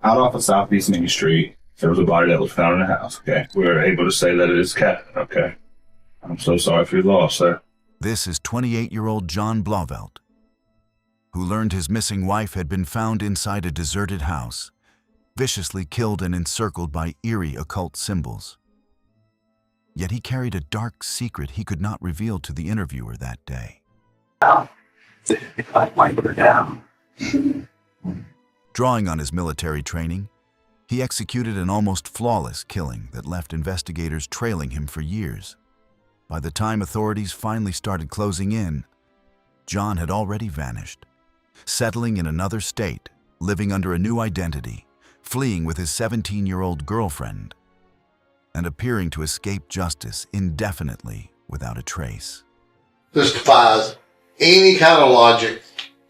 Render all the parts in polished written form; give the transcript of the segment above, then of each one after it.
Out off of Southeast Main Street, there was a body that was found in the house, okay? We were able to say that it is Kevin, okay? I'm so sorry for your loss, sir. This is 28-year-old John Blauvelt, who learned his missing wife had been found inside a deserted house, viciously killed and encircled by eerie occult symbols. Yet he carried a dark secret he could not reveal to the interviewer that day. I wipe her down. Drawing on his military training, he executed an almost flawless killing that left investigators trailing him for years. By the time authorities finally started closing in, John had already vanished, settling in another state, living under a new identity, fleeing with his 17-year-old girlfriend, and appearing to escape justice indefinitely without a trace. This defies any kind of logic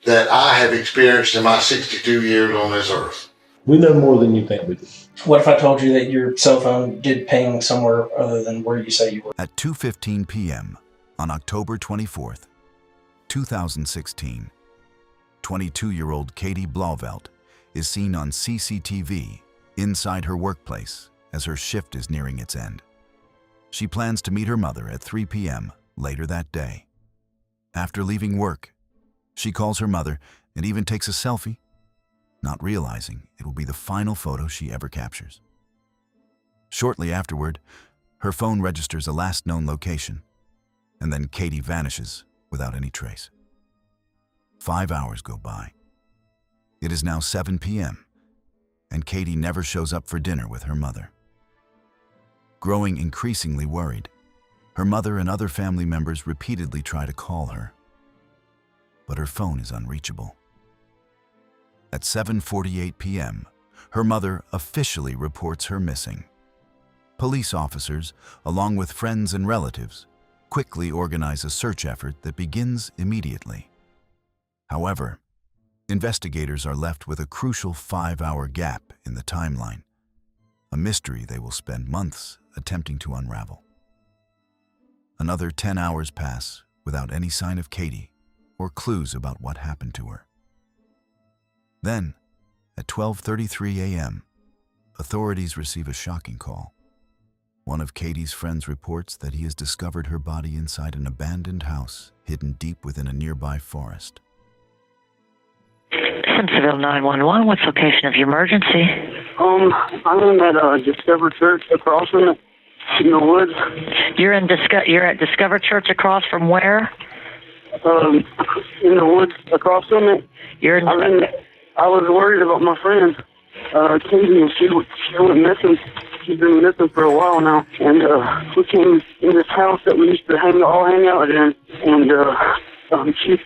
that I have experienced in my 62 years on this earth. We know more than you think we do. What if I told you that your cell phone did ping somewhere other than where you say you were? At 2:15 p.m. on October 24th, 2016, 22-year-old Katie Blauvelt is seen on CCTV inside her workplace as her shift is nearing its end. She plans to meet her mother at 3 p.m. later that day. After leaving work, she calls her mother and even takes a selfie, not realizing it will be the final photo she ever captures. Shortly afterward, her phone registers a last known location, and then Katie vanishes without any trace. 5 hours go by. It is now 7 p.m., and Katie never shows up for dinner with her mother. Growing increasingly worried, her mother and other family members repeatedly try to call her, but her phone is unreachable. At 7:48 p.m., her mother officially reports her missing. Police officers, along with friends and relatives, quickly organize a search effort that begins immediately. However, investigators are left with a crucial 5-hour gap in the timeline, a mystery they will spend months attempting to unravel. Another 10 hours pass without any sign of Katie or clues about what happened to her. Then, at 12:33 a.m., authorities receive a shocking call. One of Katie's friends reports that he has discovered her body inside an abandoned house hidden deep within a nearby forest. Simpsonville 911, what's the location of your emergency? I'm in that Discover Church across from it, in the woods. You're at Discover Church across from where? In the woods across from it. I was worried about my friend, Katie, and she went missing. She's been missing for a while now, and we came in this house that we used to all hang out in, and she's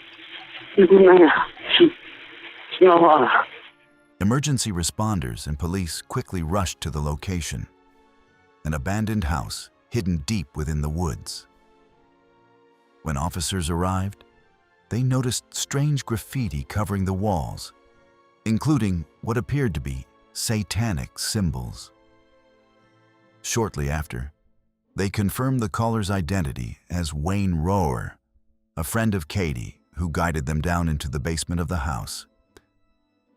not alive. Emergency responders and police quickly rushed to the location, an abandoned house hidden deep within the woods. When officers arrived, they noticed strange graffiti covering the walls, including what appeared to be satanic symbols. Shortly after, they confirmed the caller's identity as Wayne Rohrer, a friend of Katie who guided them down into the basement of the house.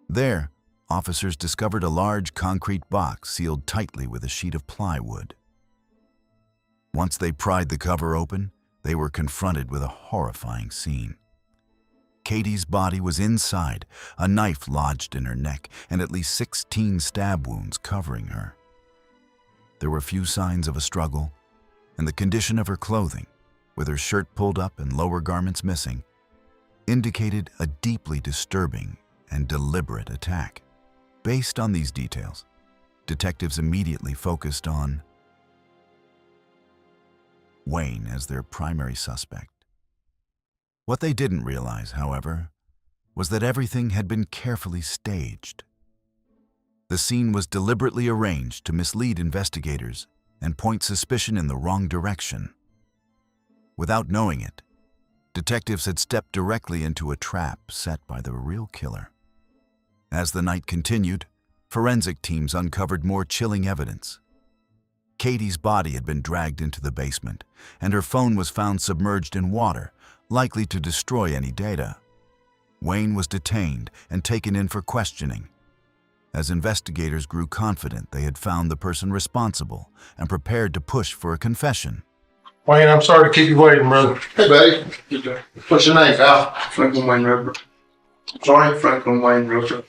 There, officers discovered a large concrete box sealed tightly with a sheet of plywood. Once they pried the cover open, they were confronted with a horrifying scene. Katie's body was inside, a knife lodged in her neck, and at least 16 stab wounds covering her. There were few signs of a struggle, and the condition of her clothing, with her shirt pulled up and lower garments missing, indicated a deeply disturbing and deliberate attack. Based on these details, detectives immediately focused on Wayne as their primary suspect. What they didn't realize, however, was that everything had been carefully staged. The scene was deliberately arranged to mislead investigators and point suspicion in the wrong direction. Without knowing it, detectives had stepped directly into a trap set by the real killer. As the night continued, forensic teams uncovered more chilling evidence. Katie's body had been dragged into the basement, and her phone was found submerged in water, likely to destroy any data. Wayne was detained and taken in for questioning. as investigators grew confident they had found the person responsible and prepared to push for a confession. Wayne, I'm sorry to keep you waiting, brother. Hey, buddy. What's your name, pal? Franklin Wayne Roper. Sorry? Franklin Wayne Roper.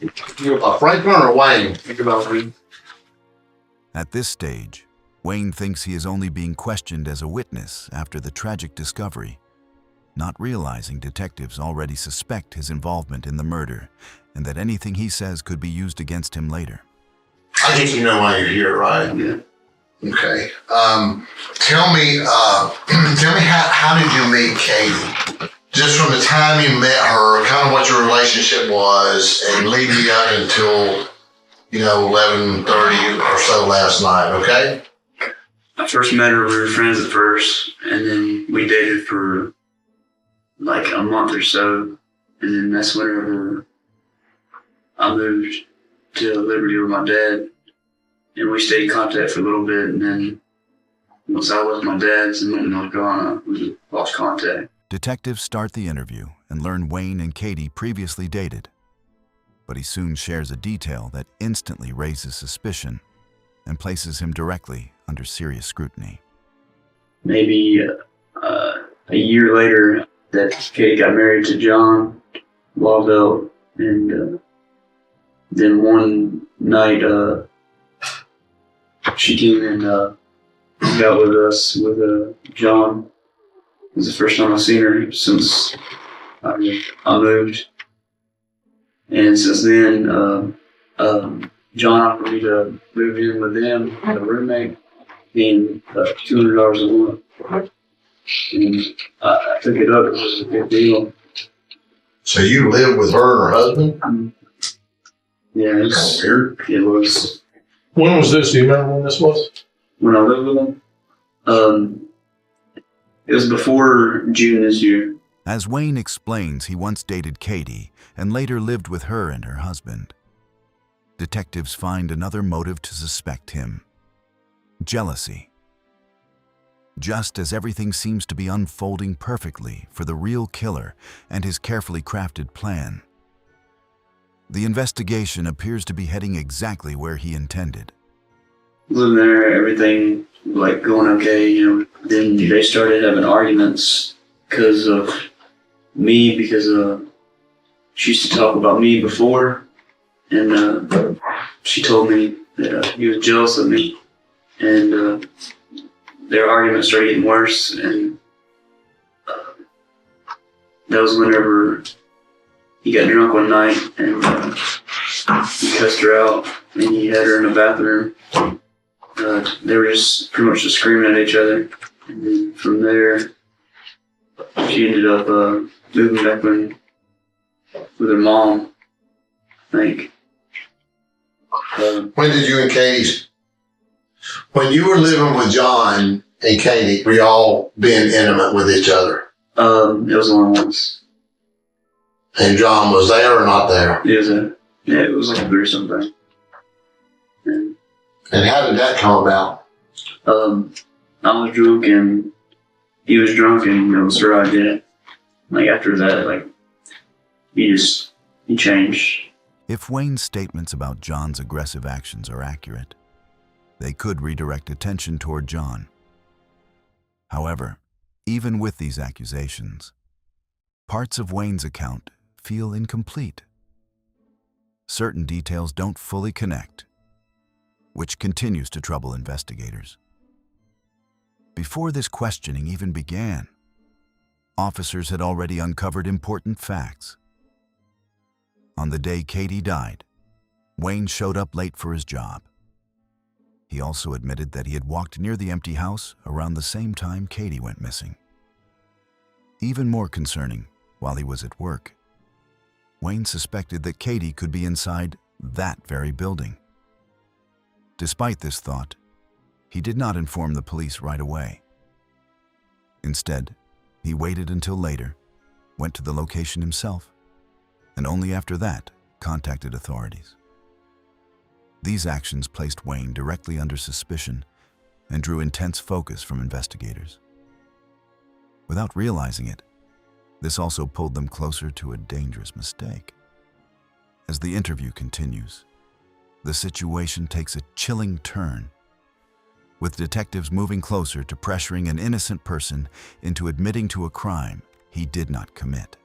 You Franklin or Wayne? Think about me. At this stage, Wayne thinks he is only being questioned as a witness after the tragic discovery, not realizing detectives already suspect his involvement in the murder and that anything he says could be used against him later. I think you know why you're here, right? Yeah. Okay. Tell me how did you meet Katie? Just from the time you met her, kind of what your relationship was, and leading up until, 11:30 or so last night, okay? I first met her, we were friends at first, and then we dated for like a month or so, and then that's whenever I moved to Liberty with my dad, and we stayed in contact for a little bit, and then once I was my dad's and went to North Carolina, we lost contact. Detectives start the interview and learn Wayne and Katie previously dated, but he soon shares a detail that instantly raises suspicion and places him directly under serious scrutiny. Maybe a year later, that Katie got married to John Blauvelt, and then one night she came and got with us with John. It was the first time I've seen her since I moved, and since then John offered me to move in with them as a roommate, being $200 a month. And I took it up. It was a good deal. So you lived with her and her husband? Yeah, That's weird. it was When was this? Do you remember when this was? when I lived with them. It was before June this year. As Wayne explains, he once dated Katie and later lived with her and her husband. Detectives find another motive to suspect him: jealousy. Just as everything seems to be unfolding perfectly for the real killer and his carefully crafted plan, the investigation appears to be heading exactly where he intended. Living there, everything like going okay, Then they started having arguments because of me, because she used to talk about me before, and she told me that he was jealous of me, and their arguments started getting worse, and that was whenever he got drunk one night and he cussed her out, and he had her in the bathroom. They were just pretty much just screaming at each other, and then from there she ended up moving back in with her mom, I think. When did you and when you were living with John and Katie, were y'all being intimate with each other? It was only once. And John was there or not there? It was like a threesome thing. And how did that come about? I was drunk and he was drunk, and it was her idea. Like after that, he changed. If Wayne's statements about John's aggressive actions are accurate, they could redirect attention toward John. However, even with these accusations, parts of Wayne's account feel incomplete. Certain details don't fully connect, which continues to trouble investigators. Before this questioning even began, officers had already uncovered important facts. On the day Katie died, Wayne showed up late for his job. He also admitted that he had walked near the empty house around the same time Katie went missing. Even more concerning, while he was at work, Wayne suspected that Katie could be inside that very building. Despite this thought, he did not inform the police right away. Instead, he waited until later, went to the location himself, and only after that contacted authorities. These actions placed Wayne directly under suspicion and drew intense focus from investigators. Without realizing it, this also pulled them closer to a dangerous mistake. As the interview continues, the situation takes a chilling turn, with detectives moving closer to pressuring an innocent person into admitting to a crime he did not commit.